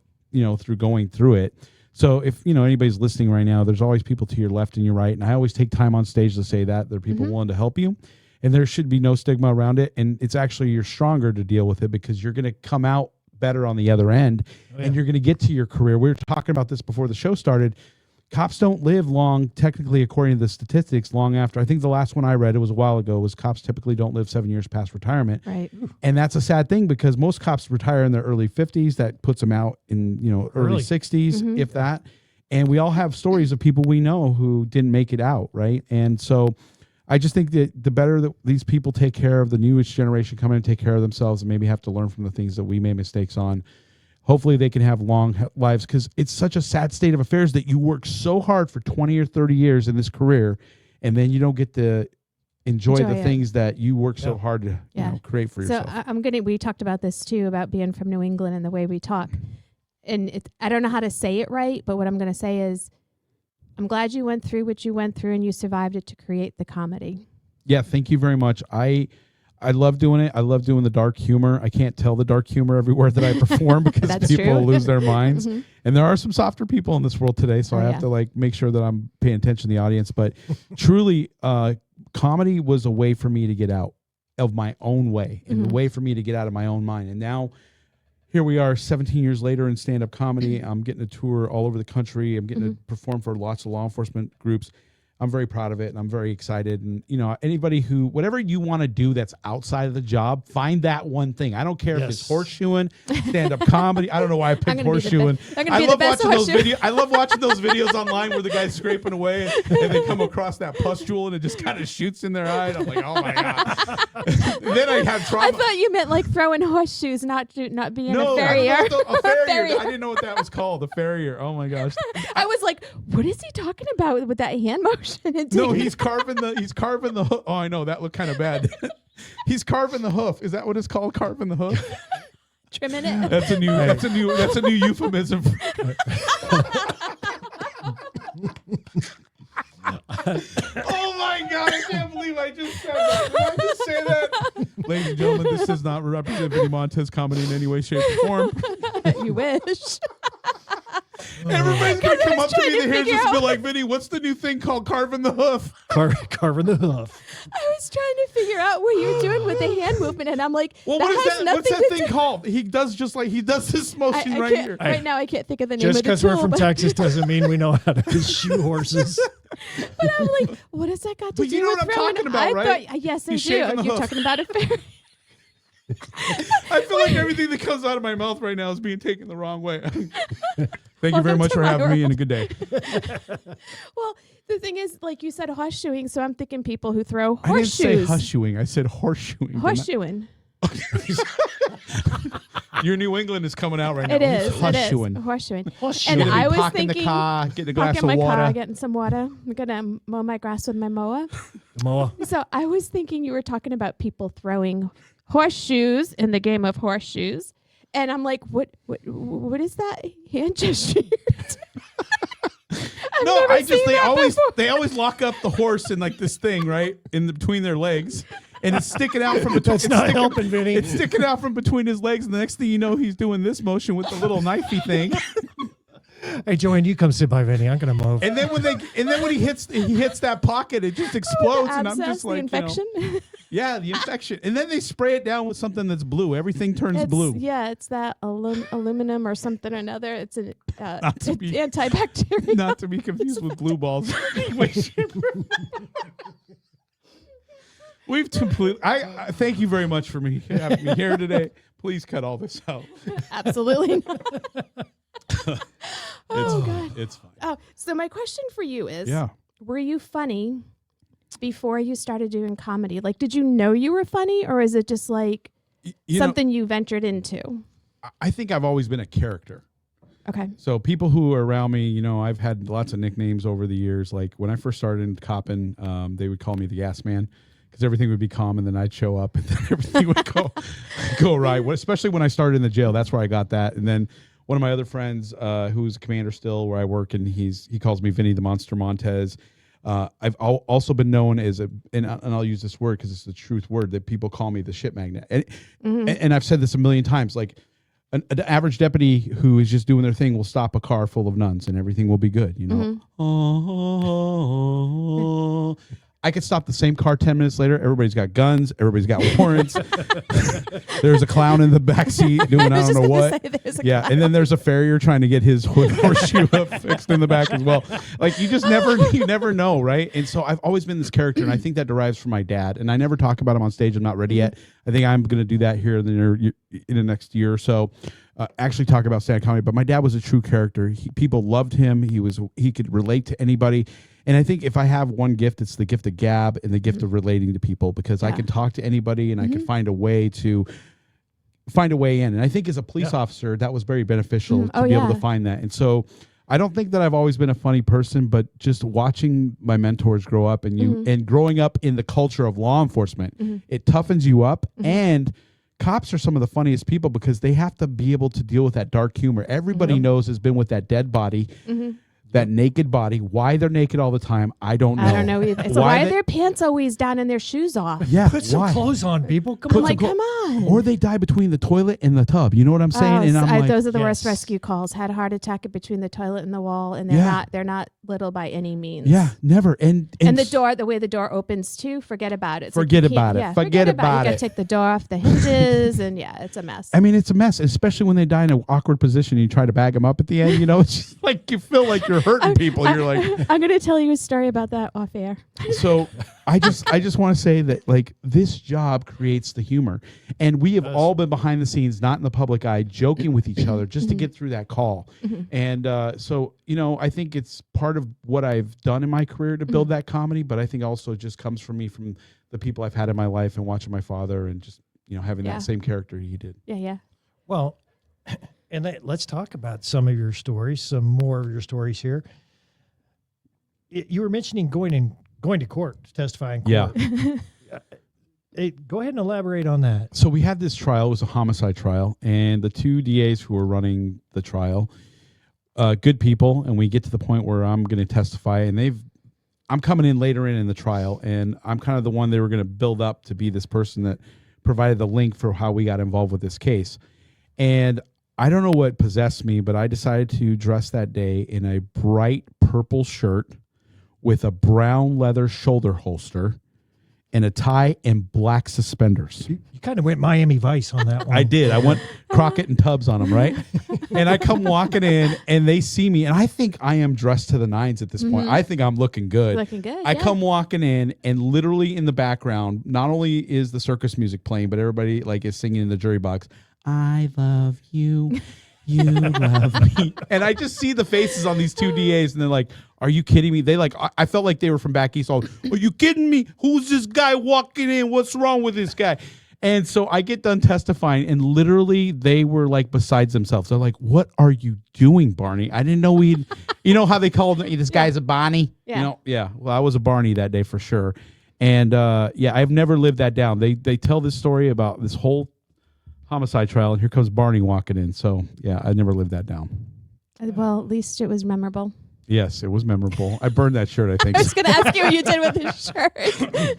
through going through it. So if, anybody's listening right now, there's always people to your left and your right. And I always take time on stage to say that there are people willing to help you. And there should be no stigma around it. And it's actually, you're stronger to deal with it because you're going to come out better on the other end and you're going to get to your career. We were talking about this before the show started. cops don't live long, technically, according to the statistics, long after. I think the last one I read, it was a while ago, was cops typically don't live 7 years past retirement. Right. And that's a sad thing because most cops retire in their early 50s. That puts them out in, early 60s, if that. And we all have stories of people we know who didn't make it out, right? And so I just think that the better that these people take care of the newest generation, come in and take care of themselves and maybe have to learn from the things that we made mistakes on, hopefully they can have long lives, because it's such a sad state of affairs that you work so hard for 20 or 30 years in this career and then you don't get to enjoy the things that you work so hard to create for yourself. So we talked about this too, about being from New England and the way we talk. And I don't know how to say it right, but what I'm going to say is I'm glad you went through what you went through and you survived it to create the comedy. Yeah, thank you very much. I love doing it. I love doing the dark humor. I can't tell the dark humor everywhere that I perform because people lose their minds. And there are some softer people in this world today, so I have to make sure that I'm paying attention to the audience. But truly, comedy was a way for me to get out of my own way and a way for me to get out of my own mind. And now here we are 17 years later in stand-up comedy. I'm getting a tour all over the country. I'm getting to perform for lots of law enforcement groups. I'm very proud of it and I'm very excited. And, anybody whatever you want to do that's outside of the job, find that one thing. I don't care if it's horseshoeing, stand-up comedy. I don't know why I picked horseshoeing. I love watching those videos online where the guy's scraping away and they come across that pustule and it just kind of shoots in their eye. And I'm like, oh my God. Then I have trauma. I thought you meant like throwing horseshoes, not being a farrier. A farrier. I didn't know what that was called. A farrier. Oh my gosh. I was like, what is he talking about with that hand motion? No, he's carving the hoof. Oh, I know that looked kind of bad. He's carving the hoof. Is that what it's called? Carving the hoof? Trimming it. That's a new euphemism. Oh my God, I can't believe I just said that. Did I just say that? Ladies and gentlemen, this does not represent VINNIE MONTEZ comedy in any way, shape, or form. You wish. Everybody's going to come up to me and hear this and be like, VINNIE, what's the new thing called carving the hoof? Carving the hoof. I was trying to figure out what you were doing with the hand movement, and I'm like, well, what's that thing called? He does this motion here. Right now, I can't think of the name of the tool. Just because we're from Texas doesn't mean we know how to shoe horses. But I'm like, what has that got to do with you know what I'm talking about, right? Yes, I do. You're talking about a fairy. I feel like everything that comes out of my mouth right now is being taken the wrong way. Thank you very much for having me and a good day. Well, the thing is, like you said, horseshoeing, so I'm thinking people who throw horseshoes. I didn't say horseshoeing. I said horseshoeing. Horseshoeing. Your New England is coming out right now. It is. Horseshoeing. Horseshoeing. And I was thinking, in the car, getting a glass of water. Car, getting some water. I'm gonna mow my grass with my mower. So I was thinking you were talking about people throwing horseshoes in the game of horseshoes, and I'm like, what is that hand gesture? They always lock up the horse in like this thing, right, in between their legs. And it's sticking out from between. That's not helping, Vinny. It's sticking out from between his legs, and the next thing you know, he's doing this motion with the little knifey thing. Hey, Joann, you come sit by Vinny. I'm gonna move. And then when he hits that pocket, it just explodes, and I'm just like, the infection. Yeah, the infection. And then they spray it down with something that's blue. Everything turns blue. Yeah, it's that aluminum or something or another. It's an antibacterial. Not to be confused with blue balls. We've completely. I thank you very much for having me here today. Please cut all this out. Absolutely not. God, it's fine. Oh, so my question for you is: were you funny before you started doing comedy? Like, did you know you were funny, or is it just like something you ventured into? I think I've always been a character. Okay. So people who are around me, I've had lots of nicknames over the years. Like when I first started in copping, they would call me the Gas Man. Because everything would be calm, and then I'd show up, and then everything would go right. Especially when I started in the jail, that's where I got that. And then one of my other friends, who's a commander still, where I work, and he calls me Vinny the Monster Montez. I've also been known as and I'll use this word because it's the truth word, that people call me the shit magnet. And I've said this a million times. Like an average deputy who is just doing their thing will stop a car full of nuns, and everything will be good. I could stop the same car 10 minutes later. Everybody's got guns. Everybody's got warrants. There's a clown in the backseat doing I don't know what. Yeah, and then there's a farrier trying to get his horseshoe fixed in the back as well. Like you never know, right? And so I've always been this character, and I think that derives from my dad. And I never talk about him on stage. I'm not ready yet. I think I'm going to do that here in the next year or so. Actually talk about stand-up comedy. But my dad was a true character. People loved him. He could relate to anybody. And I think if I have one gift, it's the gift of gab and the gift of relating to people, because I can talk to anybody and I can find a way in. And I think as a police officer, that was very beneficial to be able to find that. And so I don't think that I've always been a funny person, but just watching my mentors grow up and growing up in the culture of law enforcement, it toughens you up. And cops are some of the funniest people because they have to be able to deal with that dark humor. Everybody knows has been with that dead body. That naked body, why they're naked all the time, I don't know. I don't know either. So why are their pants always down and their shoes off? Yeah, Put some clothes on, people. Come on. Or they die between the toilet and the tub. You know what I'm saying? And I'm like, those are the worst rescue calls. Had a heart attack between the toilet and the wall, and they're not little by any means. Yeah, never. And the way the door opens too, forget about it. Forget about it. You gotta take the door off the hinges, and it's a mess. I mean, it's a mess, especially when they die in an awkward position. You try to bag them up at the end. You know, it's just like you feel like you're hurting people. You're like, I'm going to tell you a story about that off air. So I just want to say that like this job creates the humor, and we have all been behind the scenes, not in the public eye, joking with each other just to get through that call. And so I think it's part of what I've done in my career to build that comedy, but I think also it just comes from me, from the people I've had in my life and watching my father and just having that same character he did. Yeah. Well, and let's talk about some of your stories, some more of your stories here. You were mentioning going to court to testify in court. Yeah. Hey, go ahead and elaborate on that. So we had this trial. It was a homicide trial, and the two DAs who were running the trial, good people, and we get to the point where I'm going to testify, and I'm coming in later in the trial, and I'm kind of the one they were going to build up to be this person that provided the link for how we got involved with this case. And I don't know what possessed me, but I decided to dress that day in a bright purple shirt with a brown leather shoulder holster and a tie and black suspenders. You kind of went Miami Vice on that one. I did. I went Crockett and Tubbs on them, right? And I come walking in, and they see me, and I think I am dressed to the nines at this point. I think I'm looking good. I come walking in, and literally in the background, not only is the circus music playing, but everybody is singing in the jury box, "I love you. You love me." And I just see the faces on these two DAs, and they're like, "Are you kidding me?" They I felt like they were from back east. All, "Are you kidding me? Who's this guy walking in? What's wrong with this guy?" And so I get done testifying, and literally they were besides themselves. They're like, "What are you doing, Barney? I didn't know we'd," how they called me, "This guy's a Bonnie." Yeah. Well, I was a Barney that day for sure. And I've never lived that down. They tell this story about this whole homicide trial, and here comes Barney walking in. So I never lived that down. Well, at least it was memorable. Yes, it was memorable. I burned that shirt, I think. I was going to ask you what you did with his shirt.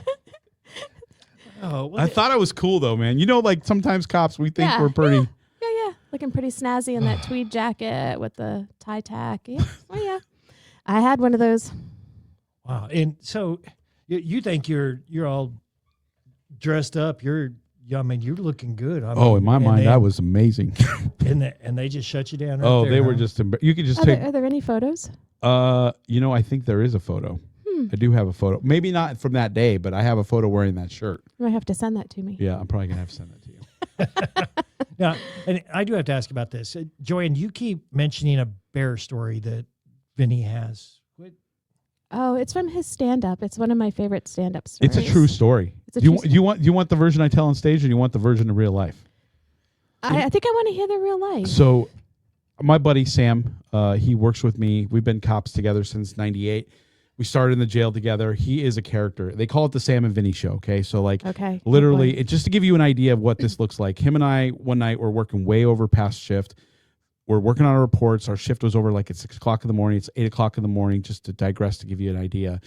I thought I was cool though, man. Sometimes cops, we think we're pretty. Yeah. Looking pretty snazzy in that tweed jacket with the tie tack. Yeah. Oh yeah. I had one of those. Wow. And so you think you're all dressed up. You're looking good. In my mind, I was amazing. and they just shut you down. Right there, they were just. You could just take. Are there any photos? I think there is a photo. I do have a photo. Maybe not from that day, but I have a photo wearing that shirt. You might have to send that to me. Yeah, I'm probably gonna have to send that to you. Now, and I do have to ask about this, Joann. You keep mentioning a bear story that Vinnie has. Oh, it's from his stand-up. It's one of my favorite stand-up stories. It's a true story. Do you want the version I tell on stage, or do you want the version in real life? I think I want to hear the real life. So, my buddy Sam, he works with me. We've been cops together since '98. We started in the jail together. He is a character. They call it the Sam and Vinnie show. Okay, so literally, just to give you an idea of what this looks like. Him and I one night were working way over past shift. We're working on our reports. Our shift was over at 6 o'clock in the morning. It's 8 o'clock in the morning, just to digress to give you an idea.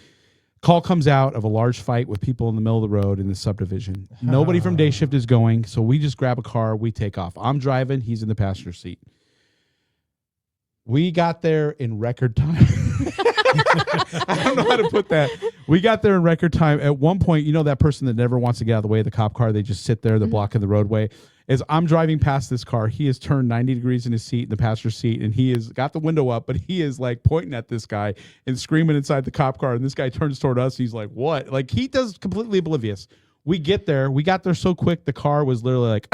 Call comes out of a large fight with people in the middle of the road in the subdivision. Nobody from day shift is going, so we just grab a car. We take off. I'm driving. He's in the passenger seat. We got there in record time. I don't know how to put that. We got there in record time. At one point, you know that person that never wants to get out of the way of the cop car, they just sit there, they're blocking the roadway. As I'm driving past this car, he has turned 90 degrees in his seat, in the passenger seat, and he has got the window up, but he is like pointing at this guy and screaming inside the cop car. And this guy turns toward us. He's like, what? Like, he does completely oblivious. We get there. We got there so quick, the car was literally like,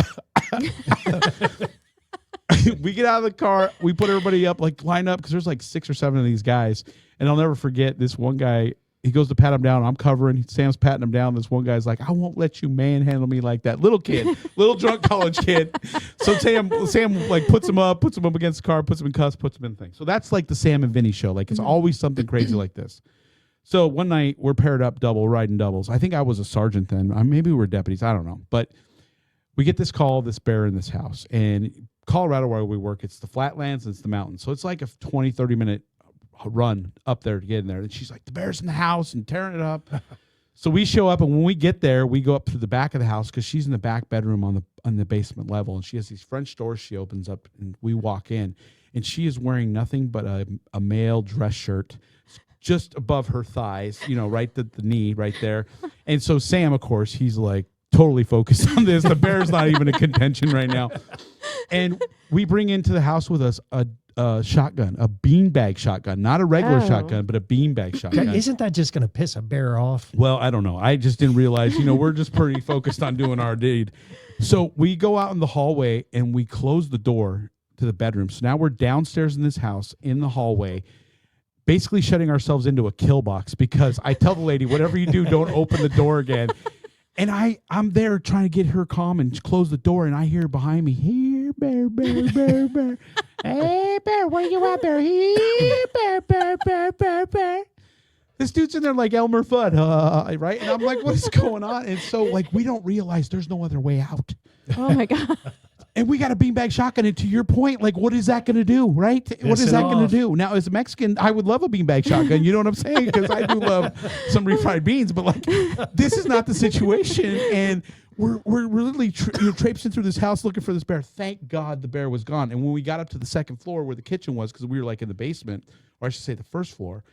we get out of the car. We put everybody up, like line up, because there's like 6 or 7 of these guys. And I'll never forget this one guy. He goes to pat him down. I'm covering. Sam's patting him down. This one guy's like, I won't let you manhandle me like that. Little kid, little drunk college kid. So Sam like puts him up against the car, puts him in cuffs, puts him in things. So that's like the Sam and Vinny show. Like, it's always something crazy like this. So one night we're paired up riding doubles. I think I was a sergeant then. Maybe we were deputies. I don't know. But we get this call, this bear in this house. And Colorado, where we work, it's the flatlands and it's the mountains. So it's like a 20, 30-minute run up there to get in there. And she's like, the bear's in the house and tearing it up. So we show up, and when we get there, we go up through the back of the house because she's in the back bedroom on the basement level, and she has these French doors she opens up, and we walk in, and she is wearing nothing but a male dress shirt just above her thighs, you know, right at the knee right there. And so Sam, of course, he's like totally focused on this. The bear's not even a contention right now. And we bring into the house with us a shotgun, a beanbag shotgun, not a regular shotgun, but a beanbag shotgun. Isn't that just going to piss a bear off? Well, I don't know. I just didn't realize, we're just pretty focused on doing our deed. So we go out in the hallway and we close the door to the bedroom. So now we're downstairs in this house in the hallway, basically shutting ourselves into a kill box, because I tell the lady, whatever you do, don't open the door again. And I'm there trying to get her calm and close the door, and I hear behind me, here, bear, bear, bear, bear. Hey, bear, where you at, bear? Here, bear, bear, bear, bear, bear. This dude's in there like Elmer Fudd, right? And I'm like, what is going on? And so, like, we don't realize there's no other way out. Oh, my God. And we got a beanbag shotgun, and to your point, like, what is that going to do, right? What is that going to do? Now, as a Mexican, I would love a beanbag shotgun. You know what I'm saying? Because I do love some refried beans. But, like, this is not the situation. And we're literally traipsing through this house looking for this bear. Thank God the bear was gone. And when we got up to the second floor where the kitchen was, because we were, like, in the basement, or I should say the first floor,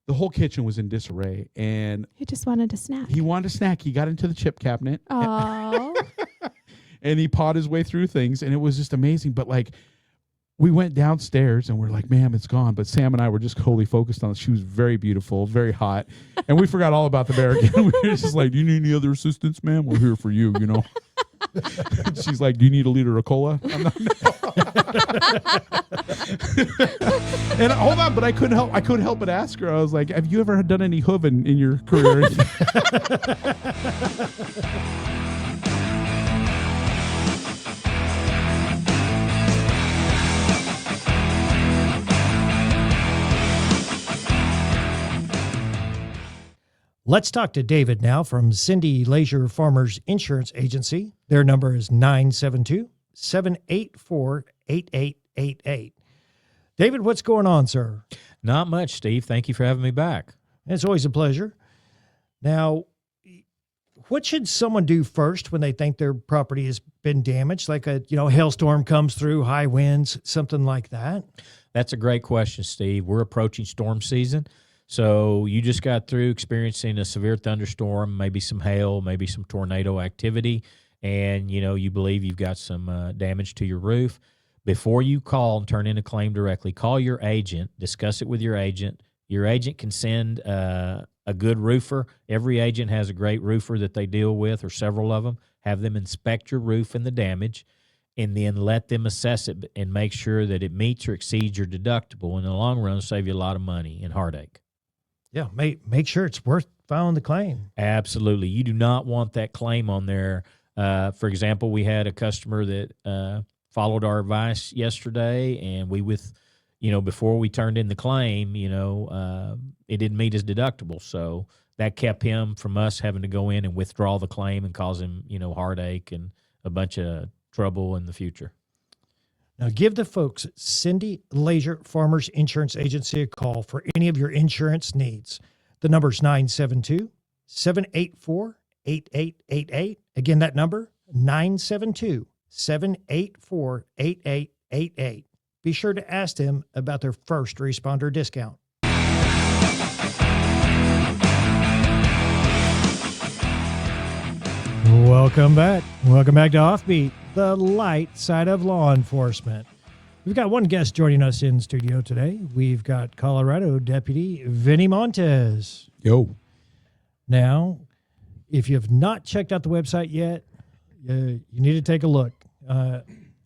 the whole kitchen was in disarray. And He just wanted a snack. he wanted a snack. He got into the chip cabinet. Oh. And he pawed his way through things, and it was just amazing. But, like, we went downstairs, and we're like, ma'am, it's gone. But Sam and I were just wholly focused on it. She was very beautiful, very hot. And we forgot all about the bear again. We were just like, do you need any other assistance, ma'am? We're here for you, She's like, do you need a liter of cola? I'm not, And hold on, but I couldn't help but ask her. I was like, have you ever done any hooving in your career? Let's talk to David now from Cindy Leisure Farmers Insurance Agency. Their number is 972-784-8888. David, what's going on, sir? Not much, Steve. Thank you for having me back. It's always a pleasure. Now, what should someone do first when they think their property has been damaged? Like a hailstorm comes through, high winds, something like that? That's a great question, Steve. We're approaching storm season. So you just got through experiencing a severe thunderstorm, maybe some hail, maybe some tornado activity, and you believe you've got some damage to your roof. Before you call and turn in a claim directly, call your agent, discuss it with your agent. Your agent can send a good roofer. Every agent has a great roofer that they deal with, or several of them. Have them inspect your roof and the damage, and then let them assess it and make sure that it meets or exceeds your deductible. In the long run, it'll save you a lot of money and heartache. Yeah, make sure it's worth filing the claim. Absolutely. You do not want that claim on there. For example, we had a customer that followed our advice yesterday, and before we turned in the claim, it didn't meet his deductible. So that kept him from us having to go in and withdraw the claim and cause him, heartache and a bunch of trouble in the future. Now, give the folks at Cindy Leisure Farmers Insurance Agency a call for any of your insurance needs. The number is 972-784-8888. Again, that number, 972-784-8888. Be sure to ask them about their first responder discount. Welcome back. Welcome back to Offbeat, the light side of law enforcement. We've got one guest joining us in studio today. We've got Colorado Deputy VINNIE MONTEZ. Yo. Now, if you have not checked out the website yet, you need to take a look.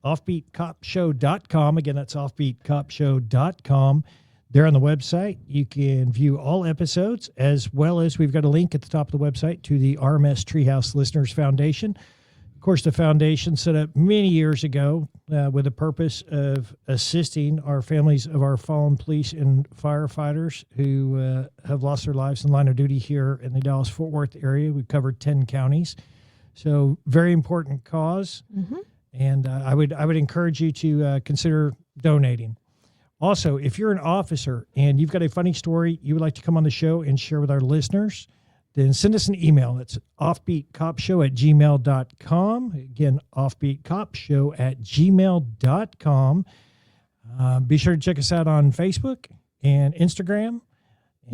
Offbeatcopshow.com. Again, that's offbeatcopshow.com. There on the website, you can view all episodes, as well as we've got a link at the top of the website to the RMS Treehouse Listeners Foundation. Of course, the foundation set up many years ago with the purpose of assisting our families of our fallen police and firefighters who have lost their lives in line of duty here in the Dallas-Fort Worth area. We've covered 10 counties. So very important cause. Mm-hmm. And I would encourage you to consider donating. Also, if you're an officer and you've got a funny story you would like to come on the show and share with our listeners, then send us an email. That's offbeatcopshow@gmail.com. Again, offbeatcopshow@gmail.com. Be sure to check us out on Facebook and Instagram. And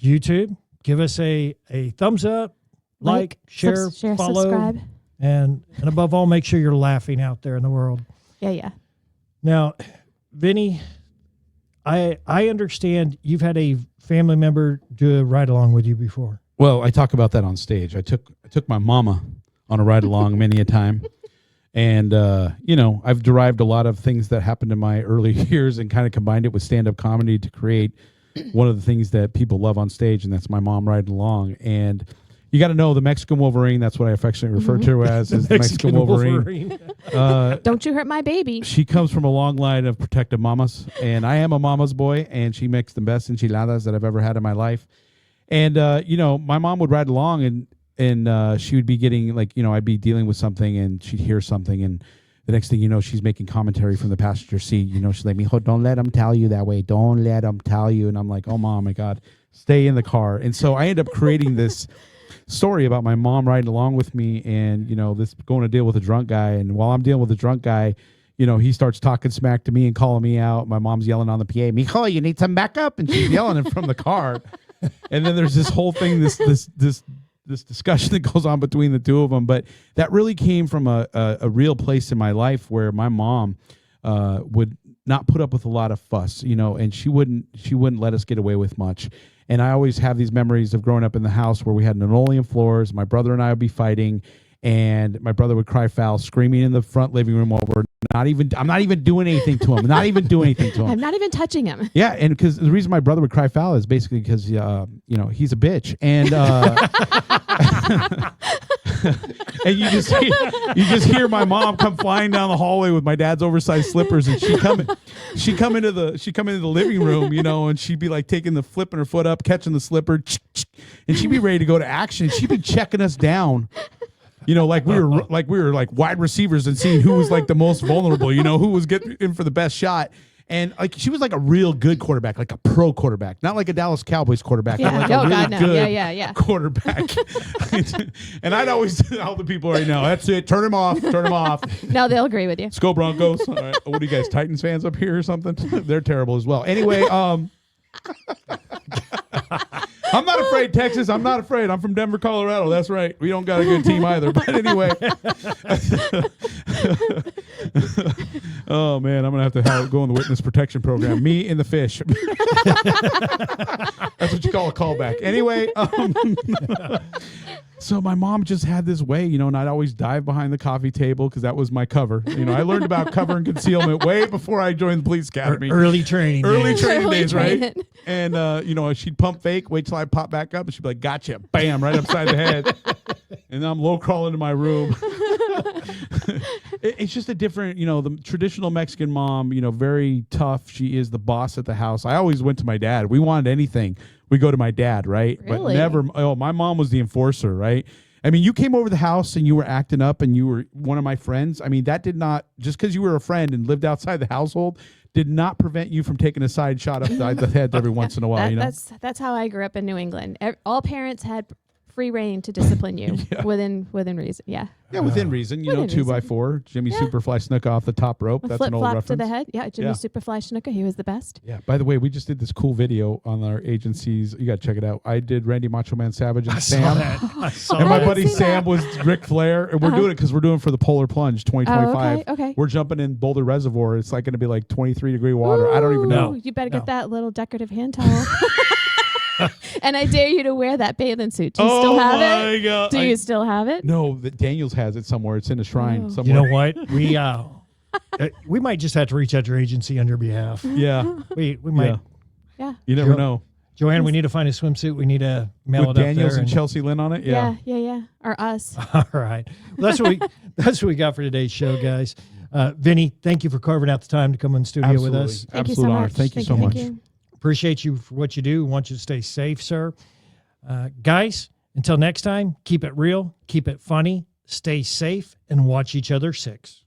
YouTube. Give us a thumbs up, like, share, follow. Subscribe. And above all, make sure you're laughing out there in the world. Yeah. Now, VINNIE, I understand you've had a family member do a ride along with you before. Well, I talk about that on stage. I took my mama on a ride along many a time. And, I've derived a lot of things that happened in my early years and kind of combined it with stand-up comedy to create one of the things that people love on stage, and that's my mom riding along. And you got to know the Mexican Wolverine. That's what I affectionately refer to her as, is the Mexican Wolverine. Don't you hurt my baby. She comes from a long line of protective mamas, and I am a mama's boy, and she makes the best enchiladas that I've ever had in my life. And, my mom would ride along, and she would be getting, I'd be dealing with something, and she'd hear something, and the next thing you know, she's making commentary from the passenger seat. She's like, mijo, don't let them tell you that way. Don't let them tell you. And I'm like, oh, Mom, my God, stay in the car. And so I end up creating this story about my mom riding along with me and, this going to deal with a drunk guy. And while I'm dealing with a drunk guy, he starts talking smack to me and calling me out. My mom's yelling on the PA, mijo, you need some backup. And she's yelling it from the car. And then there's this whole thing, this discussion that goes on between the two of them. But that really came from a real place in my life where my mom would not put up with a lot of fuss, and she wouldn't let us get away with much. And I always have these memories of growing up in the house where we had linoleum floors. My brother and I would be fighting, and my brother would cry foul, screaming in the front living room over. I'm not even doing anything to him. I'm not even doing anything to him. I'm not even touching him. Yeah, and because the reason my brother would cry foul is basically because he's a bitch, and and you just hear my mom come flying down the hallway with my dad's oversized slippers, and she come into the living room, and she'd be like flipping her foot up, catching the slipper, and she'd be ready to go to action. She'd been checking us down. Like we were wide receivers and seeing who was the most vulnerable, who was getting in for the best shot. And she was a real good quarterback, like a pro quarterback, not like a Dallas Cowboys quarterback, Yeah. but a really good Yeah. quarterback. And I'd always tell the people right now, that's it, turn him off. No, they'll agree with you. Let's go Broncos. All right. What are you guys, Titans fans up here or something? They're terrible as well. Anyway, I'm not afraid, Texas. I'm not afraid. I'm from Denver, Colorado. That's right. We don't got a good team either. But anyway. Oh, man. I'm going to have to go in the witness protection program. Me and the fish. That's what you call a callback. Anyway. So my mom just had this way, and I'd always dive behind the coffee table because that was my cover. I learned about cover and concealment way before I joined the police academy. Early training days, right? And, she'd pump fake, wait till I pop back up, and she'd be like, gotcha, bam, right upside the head. And I'm low crawling to my room. It's just a different, the traditional Mexican mom, very tough. She is the boss at the house. I always went to my dad. We wanted anything, we go to my dad, right? Really? But never, my mom was the enforcer, right? I mean, you came over the house and you were acting up and you were one of my friends. I mean, that did not, just because you were a friend and lived outside the household, did not prevent you from taking a side shot upside the head every once in a while, That's how I grew up in New England. All parents had free reign to discipline you Yeah. within reason. Yeah. Yeah, within reason. You know, Within 2x4. Jimmy Yeah. Superfly Snuka off the top rope. That's Flip an old flop reference. to the head. Yeah, Jimmy Yeah. Superfly Snuka. He was the best. Yeah. By the way, we just did this cool video on our agencies. You got to check it out. I did Randy Macho Man Savage and I saw Sam. that. I saw And my I that. didn't buddy see Sam that. was Ric Flair. And we're doing it because we're doing for the Polar Plunge 2025. Oh, okay. We're jumping in Boulder Reservoir. It's like going to be like 23-degree water. I don't even know. Ooh, you better No. get that little decorative hand towel. And I dare you to wear that bathing suit. Do you still have it? God. Do you still have it? No, Daniels has it somewhere. It's in a shrine Oh. somewhere. You know what? We might just have to reach out to your agency on your behalf. Yeah. We might. Yeah. Yeah. You never Jo- know. Joanne, we need to find a swimsuit. We need to mail With it up Daniels there. and Chelsea Lynn on it. Yeah. Yeah. Or us. All right. Well, that's what we got for today's show, guys. Vinny, thank you for carving out the time to come in the studio Absolutely. with us. Thank Absolute you so honor. much. Thank you so much. Appreciate you for what you do. Want you to stay safe, sir. Guys, until next time, keep it real, keep it funny, stay safe, and watch each other 6.